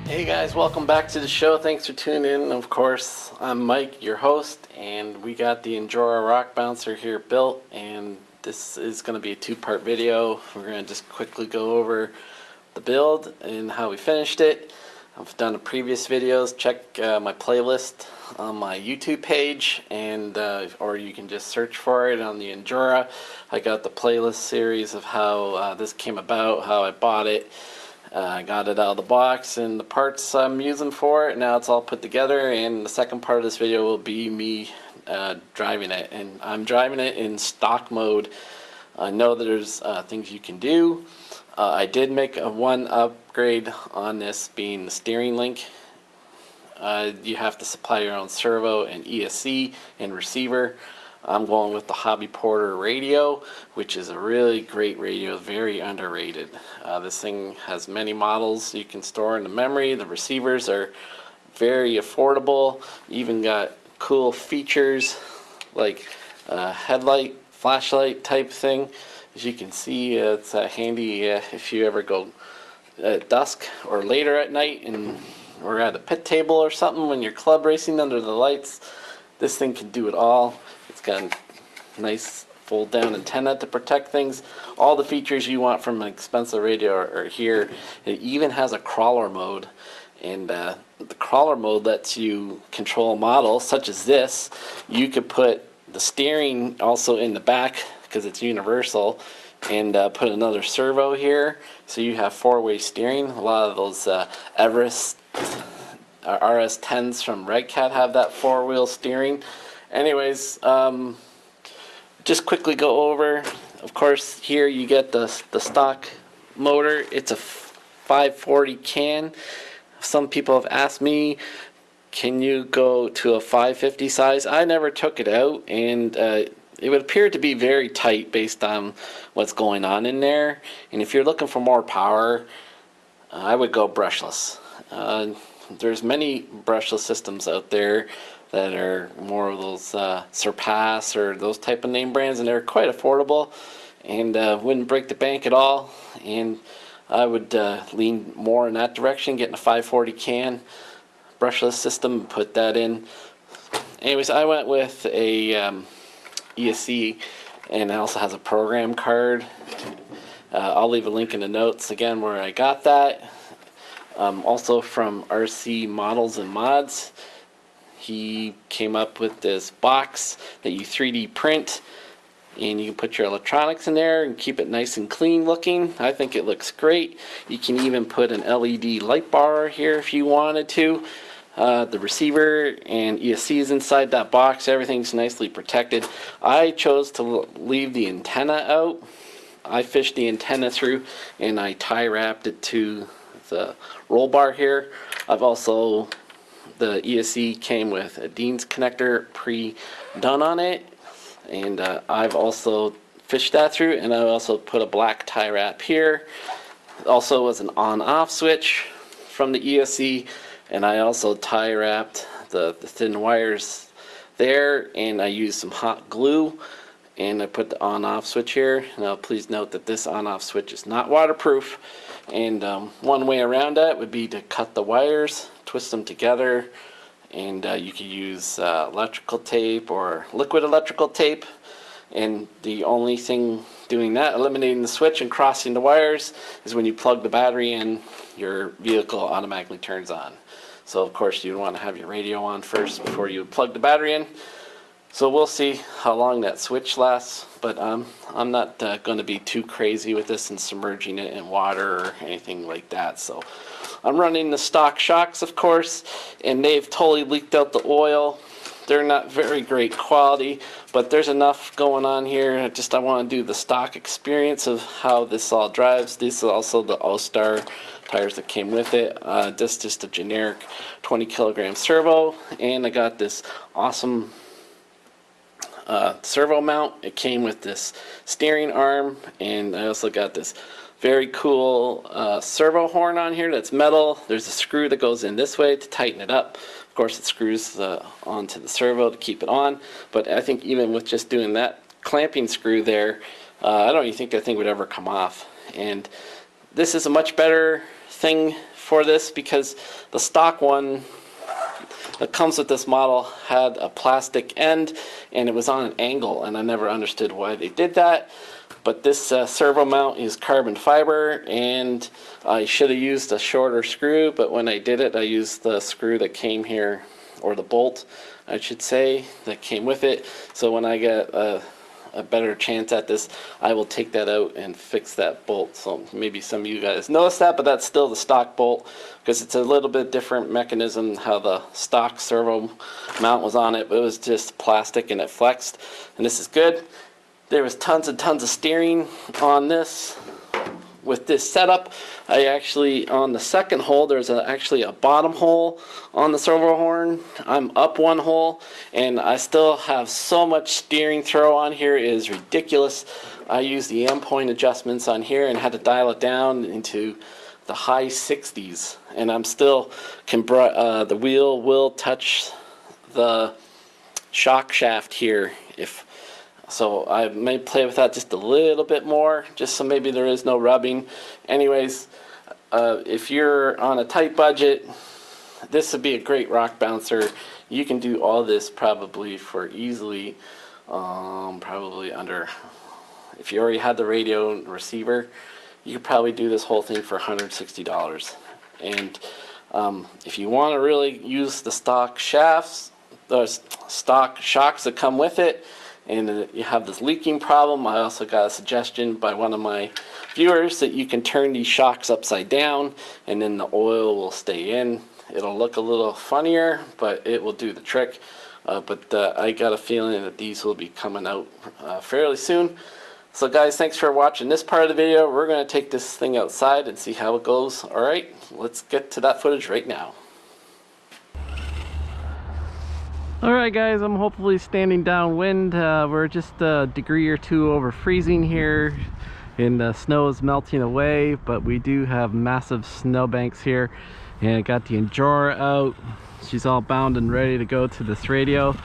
Hey guys, welcome back to the show. Thanks for tuning in. Of course, I'm Mike, your host, and we got the INJORA rock bouncer here built, and this is going to be a two-part video. We're going to just quickly go over the build and how we finished it. I've done a previous videos. Check my playlist on my YouTube page, and or you can just search for it on the INJORA. I got the playlist series of how this came about, how I bought it. I got it out of the box and the parts I'm using for it. Now it's all put together, and the second part of this video will be me driving it. And I'm driving it in stock mode. I know that there's things you can do. I did make one upgrade on this, being the steering link. You have to supply your own servo and ESC and receiver. I'm going with the Hobby Porter radio, which is a really great radio, very underrated. This thing has many models you can store in the memory. The receivers are very affordable. Even got cool features like a headlight, flashlight type thing. As you can see, it's handy if you ever go at dusk or later at night and or at a pit table or something when you're club racing under the lights. This thing can do it all. It's got a nice fold down antenna to protect things. All the features you want from an expensive radio are here. It even has a crawler mode, and the crawler mode lets you control a model such as this. You could put the steering also in the back because it's universal, and put another servo here, so you have four-way steering. A lot of those Everest RS10s from Red Cat have that four-wheel steering. Anyways, just quickly go over. Of course, here you get the stock motor. It's a 540 can. Some people have asked me, can you go to a 550 size? I never took it out, and it would appear to be very tight based on what's going on in there. And if you're looking for more power, I would go brushless. There's many brushless systems out there that are more of those Surpass or those type of name brands, and they're quite affordable and wouldn't break the bank at all. And I would lean more in that direction, getting a 540 can brushless system, put that in. Anyways, I went with a ESC, and it also has a program card. I'll leave a link in the notes again where I got that. Also from RC Models and Mods, he came up with this box that you 3D print, and you can put your electronics in there and keep it nice and clean looking. I think it looks great. You can even put an LED light bar here if you wanted to. The receiver and ESC is inside that box. Everything's nicely protected. I chose to leave the antenna out. I fished the antenna through, and I tie wrapped it to the roll bar here. I've also, the ESC came with a Dean's connector pre-done on it, and I've also fished that through, and I also put a black tie wrap here. Also was an on-off switch from the ESC, and I also tie wrapped the thin wires there, and I used some hot glue, and I put the on-off switch here. Now please note that this on-off switch is not waterproof, and one way around that would be to cut the wires, twist them together, and you could use electrical tape or liquid electrical tape. And the only thing doing that, eliminating the switch and crossing the wires, is when you plug the battery in, your vehicle automatically turns on. So of course you'd want to have your radio on first before you plug the battery in. So we'll see how long that switch lasts, but I'm not going to be too crazy with this and submerging it in water or anything like that. So I'm running the stock shocks, of course, and they've totally leaked out the oil. They're not very great quality, but there's enough going on here. I want to do the stock experience of how this all drives. This is also the All-Star tires that came with it. This is just a generic 20 kilogram servo, and I got this awesome servo mount. It came with this steering arm, and I also got this very cool servo horn on here that's metal. There's a screw that goes in this way to tighten it up. Of course, it screws onto the servo to keep it on, but I think even with just doing that clamping screw there, I don't even think that thing would ever come off. And this is a much better thing for this, because the stock one that comes with this model had a plastic end and it was on an angle, and I never understood why they did that. But this servo mount is carbon fiber, and I should have used a shorter screw, but when I did it, I used the screw that came here, or the bolt I should say, that came with it. So when I get a better chance at this, I will take that out and fix that bolt. So maybe some of you guys noticed that, but that's still the stock bolt, because it's a little bit different mechanism how the stock servo mount was on it, but it was just plastic and it flexed, and this is good. There was tons and tons of steering on this. With this setup, I actually, on the second hole, there's actually a bottom hole on the servo horn. I'm up one hole, and I still have so much steering throw on here, it is ridiculous. I used the endpoint adjustments on here and had to dial it down into the high 60s, and I'm still, the wheel will touch the shock shaft here. So I may play with that just a little bit more, just so maybe there is no rubbing. Anyways, if you're on a tight budget, this would be a great rock bouncer. You can do all this probably for easily, probably under, if you already had the radio and receiver, you could probably do this whole thing for $160. And if you want to really use the stock shafts, the stock shocks that come with it, and you have this leaking problem, I also got a suggestion by one of my viewers that you can turn these shocks upside down and then the oil will stay in. It'll look a little funnier, but it will do the trick. I got a feeling that these will be coming out fairly soon. So guys, thanks for watching this part of the video. We're going to take this thing outside and see how it goes. Alright, let's get to that footage right now. Alright guys, I'm hopefully standing downwind. We're just a degree or two over freezing here, and the snow is melting away, but we do have massive snowbanks here. And I got the INJORA out. She's all bound and ready to go to this radio.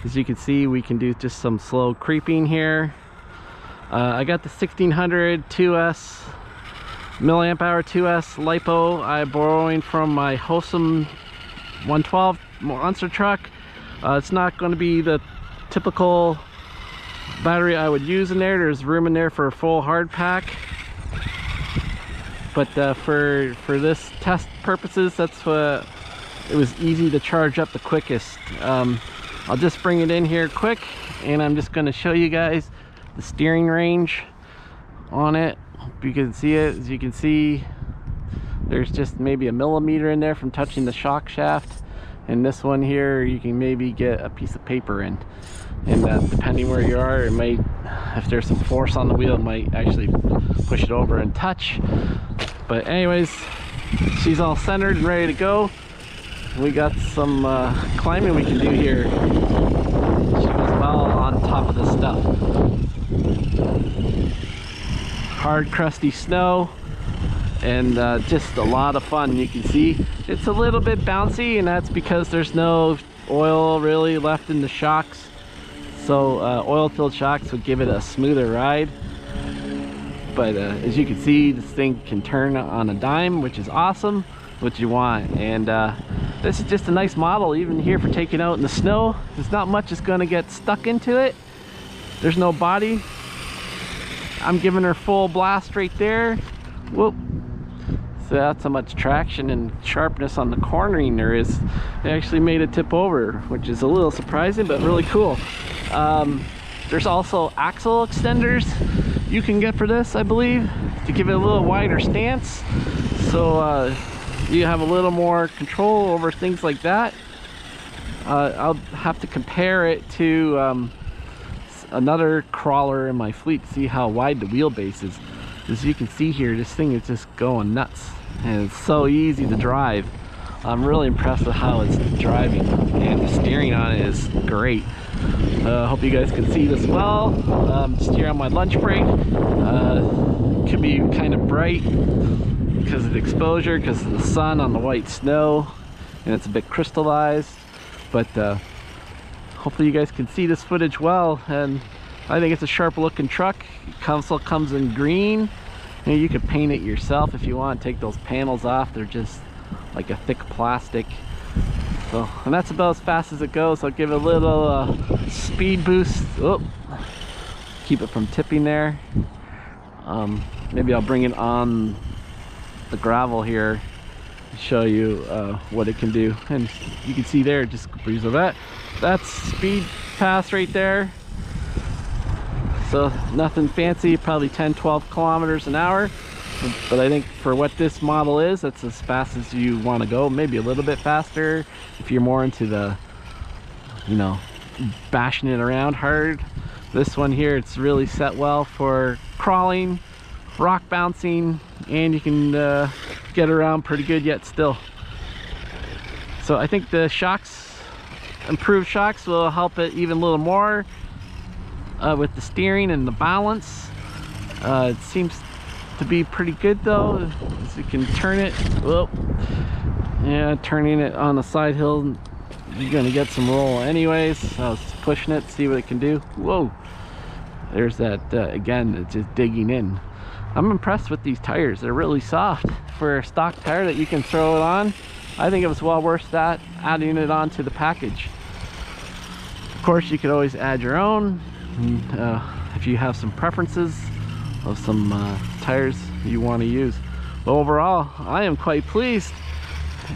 As you can see, we can do just some slow creeping here. I got the 1600 2S milliamp hour 2S LiPo. I'm borrowing from my Wholesome 112 monster truck. It's not going to be the typical battery I would use in there. There's room in there for a full hard pack, but for this test purposes, that's what it was easy to charge up the quickest. I'll just bring it in here quick, and I'm just going to show you guys the steering range on it. Hope you can see it. As you can see, there's just maybe a millimeter in there from touching the shock shaft. And this one here, you can maybe get a piece of paper in. And depending where you are, it might, if there's some force on the wheel, it might actually push it over and touch. But anyways, she's all centered and ready to go. We got some climbing we can do here. She goes well on top of this stuff. Hard, crusty snow. And just a lot of fun. You can see it's a little bit bouncy, and that's because there's no oil really left in the shocks. So oil filled shocks would give it a smoother ride. But as you can see, this thing can turn on a dime, which is awesome, what you want. And this is just a nice model, even here for taking out in the snow. There's not much is going to get stuck into it. There's no body. I'm giving her full blast right there. Whoop. So that's how much traction and sharpness on the cornering there is. They actually made it tip over, which is a little surprising, but really cool. There's also axle extenders you can get for this, I believe, to give it a little wider stance. So you have a little more control over things like that. I'll have to compare it to another crawler in my fleet to see how wide the wheelbase is. As you can see here, this thing is just going nuts, and it's so easy to drive. I'm really impressed with how it's driving, and the steering on it is great. Hope you guys can see this well. Just here on my lunch break. Could be kind of bright because of the exposure, because of the sun on the white snow, and it's a bit crystallized. But hopefully you guys can see this footage well, and I think it's a sharp looking truck. Console comes in green, You know, you could paint it yourself if you want. Take those panels off, they're just like a thick plastic. So, and that's about as fast as it goes. I'll give it a little speed boost. Oh, keep it from tipping there. Maybe I'll bring it on the gravel here to show you what it can do. And you can see there, just breeze of that. That's speed pass right there. So nothing fancy, probably 10-12 kilometers an hour. But I think for what this model is, that's as fast as you want to go. Maybe a little bit faster if you're more into the, you know, bashing it around hard. This one here, it's really set well for crawling, rock bouncing, and you can get around pretty good yet still. So I think the shocks, improved shocks, will help it even a little more with the steering and the balance. It seems to be pretty good though, as you can turn it. Whoa. Yeah, turning it on the side hill, you're gonna get some roll anyways. I was pushing it, see what it can do. Whoa, there's that again, it's just digging in. I'm impressed with these tires. They're really soft for a stock tire that you can throw it on. I think it was well worth that, adding it onto the package. Of course, you could always add your own, and, if you have some preferences of some tires you want to use. But overall, I am quite pleased,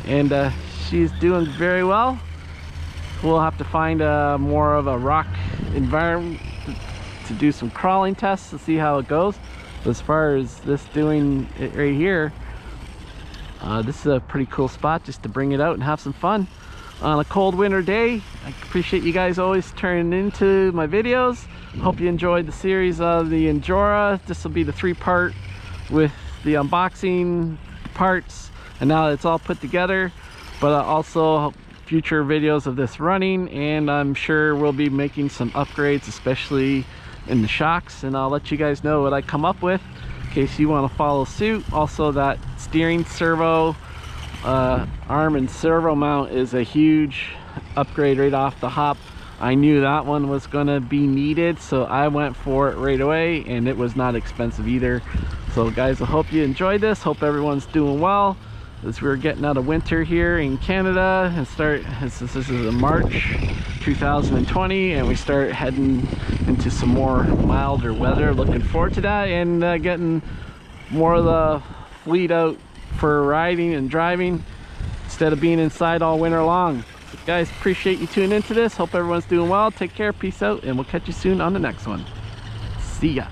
and she's doing very well. We'll have to find more of a rock environment to do some crawling tests to see how it goes. But as far as this doing it right here, this is a pretty cool spot just to bring it out and have some fun on a cold winter day. I appreciate you guys always turning into my videos. Hope you enjoyed the series of the INJORA. This will be the 3-part with the unboxing parts, and now it's all put together. But also future videos of this running, and I'm sure we'll be making some upgrades, especially in the shocks, and I'll let you guys know what I come up with in case you want to follow suit. Also, that steering servo arm and servo mount is a huge upgrade right off the hop. I knew that one was gonna be needed, so I went for it right away, and it was not expensive either. So guys, I hope you enjoyed this. Hope everyone's doing well as we're getting out of winter here in Canada and this is in March 2020, and we start heading into some more milder weather. Looking forward to that, and getting more of the fleet out for riding and driving instead of being inside all winter long. So guys, appreciate you tuning into this. Hope everyone's doing well. Take care, peace out, and we'll catch you soon on the next one. See ya.